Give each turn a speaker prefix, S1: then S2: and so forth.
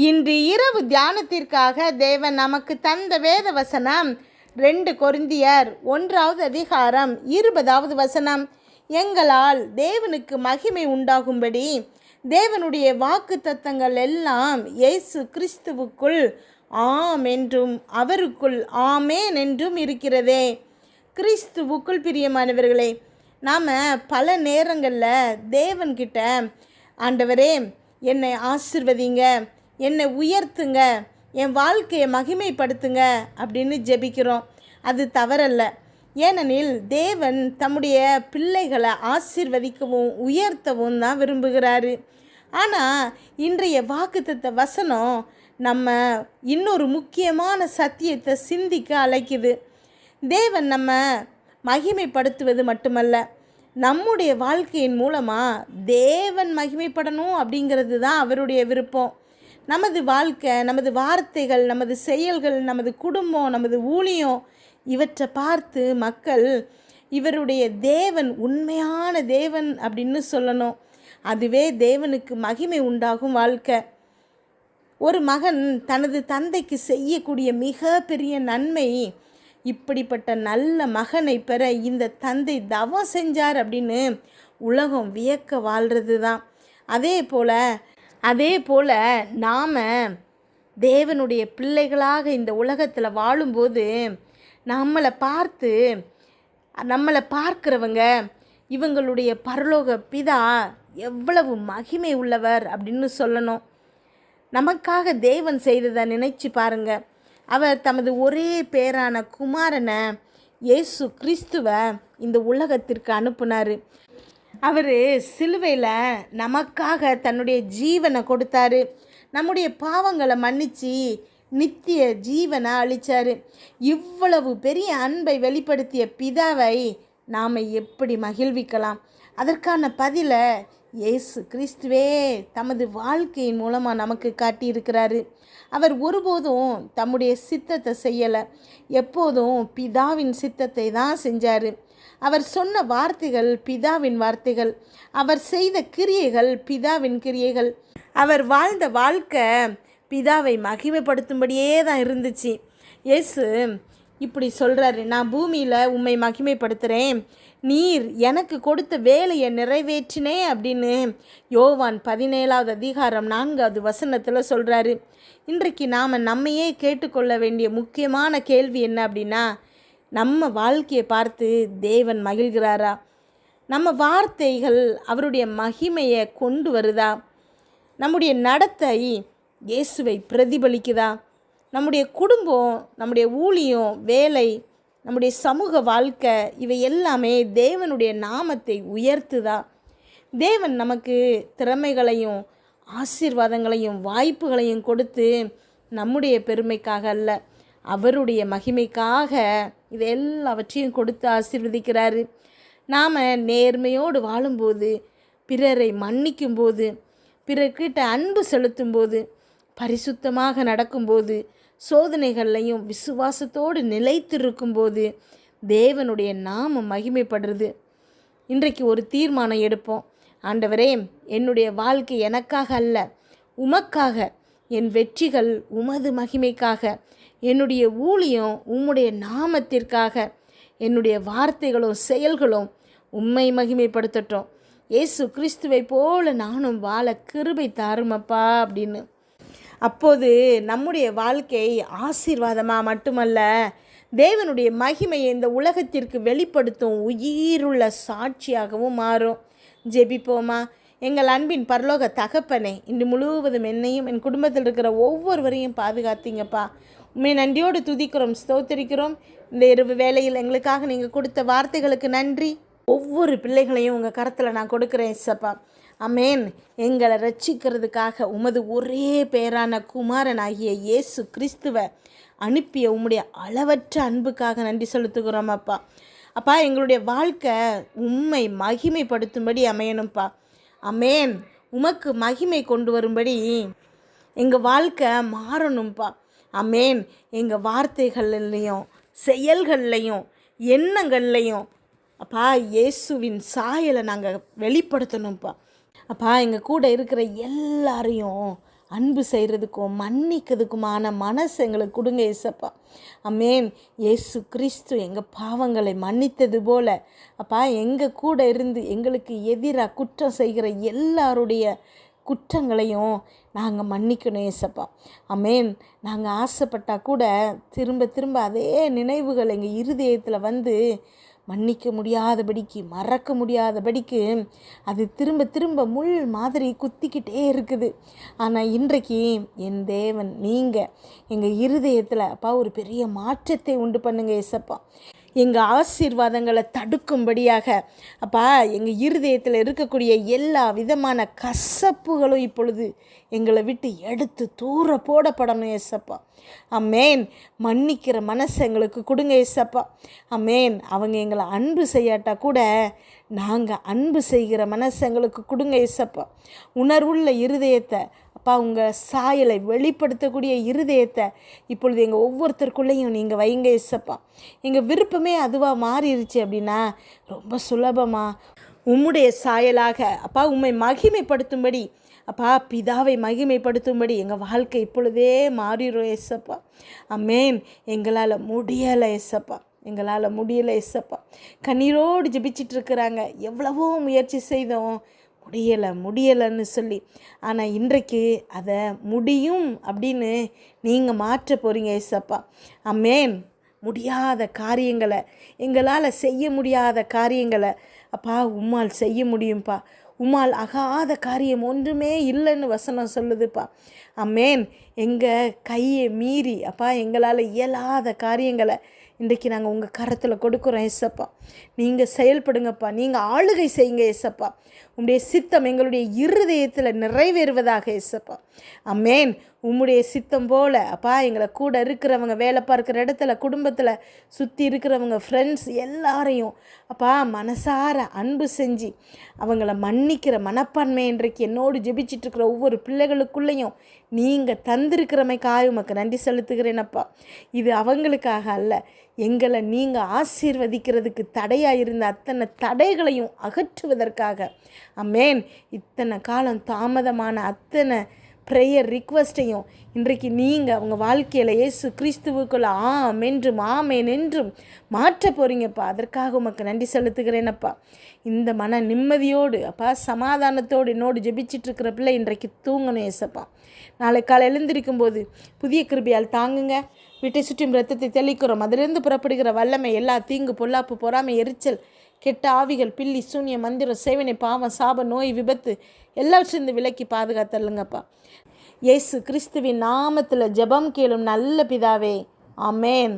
S1: இன்று இரவு தியானத்திற்காக தேவன் நமக்கு தந்த வேத வசனம் 2 கொரிந்தியர் 1வது அதிகாரம் 20வது வசனம். எங்களால் தேவனுக்கு மகிமை உண்டாகும்படி தேவனுடைய வாக்கு தத்தங்கள் எல்லாம் இயேசு கிறிஸ்துவுக்குள் ஆம் என்றும் அவருக்குள் ஆமேன் என்றும் இருக்கிறதே. கிறிஸ்துவுக்குள் பிரியமானவர்களே, நாம் பல நேரங்களில் தேவன்கிட்ட ஆண்டவரே என்னை ஆசிர்வதிங்க, என்னை உயர்த்துங்க, என் வாழ்க்கையை மகிமைப்படுத்துங்க அப்படின்னு ஜெபிக்கிறோம். அது தவறல்ல. ஏனெனில் தேவன் தம்முடைய பிள்ளைகளை ஆசீர்வதிக்கவும் உயர்த்தவும் தான் விரும்புகிறாரு. ஆனால் இன்றைய வாக்குத்தத்த வசனம் நம்ம இன்னொரு முக்கியமான சத்தியத்தை சிந்திக்க அழைக்குது. தேவன் நம்ம மகிமைப்படுத்துவது மட்டுமல்ல, நம்முடைய வாழ்க்கையின் மூலமாக தேவன் மகிமைப்படணும் அப்படிங்கிறது தான் அவருடைய விருப்பம். நமது வாழ்க்கை, நமது வார்த்தைகள், நமது செயல்கள், நமது குடும்பம், நமது ஊழியம் இவற்றை பார்த்து மக்கள் இவருடைய தேவன் உண்மையான தேவன் அப்படின்னு சொல்லணும். அதுவே தேவனுக்கு மகிமை உண்டாகும் வாழ்க்கை. ஒரு மகன் தனது தந்தைக்கு செய்யக்கூடிய மிக பெரிய நன்மை, இப்படிப்பட்ட நல்ல மகனை பெற இந்த தந்தை தவம் செஞ்சார் அப்படின்னு உலகம் வியக்க வாழ்கிறது தான். அதே போல் நாம் தேவனுடைய பிள்ளைகளாக இந்த உலகத்தில் வாழும்போது நம்மளை பார்க்குறவங்க இவங்களுடைய பரலோக பிதா எவ்வளவு மகிமை உள்ளவர் அப்படின்னு சொல்லணும். நமக்காக தேவன் செய்ததை நினைச்சு பாருங்க. அவர் தமது ஒரே பேரான குமாரனை இயேசு கிறிஸ்துவை இந்த உலகத்திற்கு அனுப்புனார். அவர் சிலுவையில் நமக்காக தன்னுடைய ஜீவனை கொடுத்தாரு. நம்முடைய பாவங்களை மன்னித்து நித்திய ஜீவனை அளித்தார். இவ்வளவு பெரிய அன்பை வெளிப்படுத்திய பிதாவை நாம் எப்படி மகிழ்விக்கலாம்? அதற்கான பதிலை இயேசு கிறிஸ்துவே தமது வாழ்க்கையின் மூலமாக நமக்கு காட்டியிருக்கிறாரு. அவர் ஒருபோதும் தம்முடைய சித்தத்தை செய்யலை, எப்போதும் பிதாவின் சித்தத்தை தான் செஞ்சார். அவர் சொன்ன வார்த்தைகள் பிதாவின் வார்த்தைகள், அவர் செய்த கிரியைகள் பிதாவின் கிரியைகள், அவர் வாழ்ந்த வாழ்க்கை பிதாவை மகிமைப்படுத்தும்படியே தான் இருந்துச்சு. இயேசு இப்படி சொல்கிறாரு, நான் பூமியில் உம்மை மகிமைப்படுத்துகிறேன், நீர் எனக்கு கொடுத்த வேலையை நிறைவேற்றினே அப்படின்னு யோவான் 17வது அதிகாரம் 4வது வசனத்தில் சொல்கிறாரு. இன்றைக்கு நாம் நம்மையே கேட்டுக்கொள்ள வேண்டிய முக்கியமான கேள்வி என்ன அப்படின்னா, நம்ம வாழ்க்கையை பார்த்து தேவன் மகிழ்கிறாரா? நம்ம வார்த்தைகள் அவருடைய மகிமையை கொண்டு வருதா? நம்முடைய நடத்தை இயேசுவை பிரதிபலிக்குதா? நம்முடைய குடும்பம், நம்முடைய ஊழியம், வேலை, நம்முடைய சமூக வாழ்க்கை இவை எல்லாமே தேவனுடைய நாமத்தை உயர்த்துதா? தேவன் நமக்கு திறமைகளையும் ஆசீர்வாதங்களையும் வாய்ப்புகளையும் கொடுத்து நம்முடைய பெருமைக்காக அல்ல, அவருடைய மகிமைக்காக இது எல்லாவற்றையும் கொடுத்து ஆசீர்வதிக்கிறாரு. நாம் நேர்மையோடு வாழும்போது, பிறரை மன்னிக்கும்போது, பிறர்கிட்ட அன்பு செலுத்தும்போது, பரிசுத்தமாக நடக்கும்போது, சோதனைகள்லையும் விசுவாசத்தோடு நிலைத்திருக்கும்போது தேவனுடைய நாமம் மகிமைப்படுறது. இன்றைக்கு ஒரு தீர்மானம் எடுப்போம். ஆண்டவரே, என்னுடைய வாழ்க்கை எனக்காக அல்ல, உமக்காக, என் வெற்றிகள் உமது மகிமைக்காக, என்னுடைய ஊழியம் உம்முடைய நாமத்திற்காக, என்னுடைய வார்த்தைகளும் செயல்களும் உம்மை மகிமைப்படுத்தட்டும். இயேசு கிறிஸ்துவை போல நானும் வாழ கிருபை தாருமப்பா அப்படின்னு. அப்போது நம்முடைய வாழ்க்கை ஆசீர்வாதமாக மட்டுமல்ல, தேவனுடைய மகிமையை இந்த உலகத்திற்கு வெளிப்படுத்தும் உயிருள்ள சாட்சியாகவும் மாறும். ஜெபிப்போமா? எங்கள் அன்பின் பரலோக தகப்பனே, இன்று முழுவதும் என்னையும் என் குடும்பத்தில் இருக்கிற ஒவ்வொருவரையும் பாதுகாத்தீங்கப்பா. உண்மை நன்றியோடு துதிக்கிறோம், ஸ்தோத்திரிக்கிறோம். இந்த இரவு வேளையில் எங்களுக்காக நீங்கள் கொடுத்த வார்த்தைகளுக்கு நன்றி. ஒவ்வொரு பிள்ளைகளையும் உங்கள் கரத்தில் நான் கொடுக்குறேன் சப்பா. அமேன். எங்களை ரட்சிக்கிறதுக்காக உமது ஒரே பேரான குமாரனாகிய இயேசு கிறிஸ்துவை அனுப்பிய உம்முடைய அளவற்ற அன்புக்காக நன்றி செலுத்துகிறோம் அப்பா. அப்பா, எங்களுடைய வாழ்க்கை உம்மை மகிமைப்படுத்தும்படி அமையணும்ப்பா. அமேன். உமக்கு மகிமை கொண்டு வரும்படி எங்கள் வாழ்க்கை மாறணும்ப்பா. அமேன். எங்கள் வார்த்தைகள்லையும் செயல்கள்லையும் எண்ணங்கள்லையும் அப்பா இயேசுவின் சாயலை நாங்கள் வெளிப்படுத்தணும்ப்பா. அப்பா, எங்கள் கூட இருக்கிற எல்லாரையும் அன்பு செய்கிறதுக்கும் மன்னிக்கிறதுக்குமான மனசு எங்களுக்கு கொடுங்க ஏசப்பா. ஆமென். இயேசு கிறிஸ்து எங்கள் பாவங்களை மன்னித்தது போல அப்பா எங்கள் கூட இருந்து எங்களுக்கு எதிராக குற்றம் செய்கிற எல்லாருடைய குற்றங்களையும் நாங்கள் மன்னிக்கணும் ஏசப்பா. ஆமென். நாங்கள் ஆசைப்பட்டால் கூட திரும்ப திரும்ப அதே நினைவுகள் எங்கள் இருதயத்தில் வந்து மன்னிக்க முடியாதபடிக்கு, மறக்க முடியாதபடிக்கு அது திரும்ப திரும்ப முள் மாதிரி குத்திக்கிட்டே இருக்குது. ஆனால் இன்றைக்கு என் தேவன் நீங்கள் எங்கள் இருதயத்தில் அப்பா ஒரு பெரிய மாற்றத்தை உண்டு பண்ணுங்க ஏசப்பா. எங்கள் ஆசீர்வாதங்களை தடுக்கும்படியாக அப்பா எங்கள் இருதயத்தில் இருக்கக்கூடிய எல்லா விதமான கசப்புகளும் இப்பொழுது எங்களை விட்டு எடுத்து தூர போடப்படணும் ஏசப்பா. ஆமென். மன்னிக்கிற மனசு எங்களுக்கு கொடுங்க ஏசப்பா. ஆமென். அவங்க எங்களை அன்பு செய்யாட்டா கூட நாங்கள் அன்பு செய்கிற மனசு எங்களுக்கு கொடுங்க ஏசப்பா. உணர்வுள்ள இருதயத்தை அப்பா உங்கள் சாயலை வெளிப்படுத்தக்கூடிய இருதயத்தை இப்பொழுது எங்கள் ஒவ்வொருத்தருக்குள்ளேயும் நீங்கள் வைங்க ஏசப்பா. எங்கள் விருப்பமே அதுவாக மாறிடுச்சு அப்படின்னா ரொம்ப சுலபமாக உம்முடைய சாயலாக அப்பா உம்மை மகிமைப்படுத்தும்படி அப்பா பிதாவை மகிமைப்படுத்தும்படி எங்கள் வாழ்க்கை இப்பொழுதே மாறிடும் ஏசப்பா. ஆமென். எங்களால் முடியலை ஏசப்பா, எங்களால் முடியலை ஏசப்பா. கண்ணீரோடு ஜெபிச்சிட்ருக்கிறாங்க. எவ்வளவோ முயற்சி செய்தோம், முடியலைன்னு சொல்லி. ஆனால் இன்றைக்கு அதை முடியும் அப்படின்னு நீங்கள் மாற்ற போகிறீங்க ஏசப்பா. ஆமென். முடியாத காரியங்களை, எங்களால் செய்ய முடியாத காரியங்களை அப்பா உம்மால் செய்ய முடியும்ப்பா. உம்மால் ஆகாத காரியம் ஒன்றுமே இல்லைன்னு வசனம் சொல்லுதுப்பா. ஆமென். எங்கள் கையை மீறி அப்பா எங்களால் இயலாத காரியங்களை இன்றைக்கி நாங்கள் உங்கள் கரத்தில் கொடுக்குறோம் ஏசப்பா. நீங்கள் செயல்படுங்கப்பா, நீங்கள் ஆளுகை செய்யுங்க ஏசப்பா. உம்முடைய சித்தம் எங்களுடைய இருதயத்தில் நிறைவேறுவதாக ஏசப்பா. ஆமென். உம்முடைய சித்தம் போல் அப்பா எங்களை கூட இருக்கிறவங்க, வேலை பார்க்குற இடத்துல, குடும்பத்தில் சுற்றி இருக்கிறவங்க, ஃப்ரெண்ட்ஸ் எல்லாரையும் அப்பா மனசார அன்பு செஞ்சு அவங்கள மன்னிக்கிற மனப்பான்மை இன்றைக்கு என்னோடு ஜெபிச்சிட்ருக்கிற ஒவ்வொரு பிள்ளைகளுக்குள்ளேயும் நீங்கள் தந்திருக்கிறமைக்காக உமக்கு நன்றி செலுத்துகிறேனப்பா. இது அவங்களுக்காக அல்ல, எங்களை நீங்கள் ஆசீர்வதிக்கிறதுக்கு தடையாக இருந்த அத்தனை தடைகளையும் அகற்றுவதற்காக. ஆமென். இத்தனை காலம் தாமதமான அத்தனை ப்ரேயர் ரிக்வெஸ்ட்டையும் இன்றைக்கு நீங்கள் அவங்க வாழ்க்கையில் இயேசு கிறிஸ்துவுக்குள்ள ஆம் என்றும் ஆமேன் என்றும் மாற்ற போகிறீங்கப்பா. அதற்காக உமக்கு நன்றி செலுத்துகிறேனப்பா. இந்த மன நிம்மதியோடு அப்பா சமாதானத்தோடு என்னோடு ஜெபிச்சிட்ருக்கிற பிள்ளை இன்றைக்கு தூங்கணும் ஏசப்பா. நாளை காலை எழுந்திருக்கும் போது புதிய கிருபையால் தாங்குங்க. வீட்டை சுற்றும் இரத்தத்தை தெளிக்கிறோம். அதிலிருந்து புறப்படுகிற வல்லமை எல்லா தீங்கு, பொல்லாப்பு, பொறாமை, எரிச்சல், கெட்ட ஆவிகள், பில்லி, சூன்ய, மந்திரம், சேவனை, பாவம், சாபம், நோய், விபத்து எல்லாவற்றிலிருந்து விலக்கி பாதுகாத்தல்லுங்கப்பா. இயேசு கிறிஸ்துவின் நாமத்தில் ஜெபம் கேளும் நல்ல பிதாவே. ஆமென்.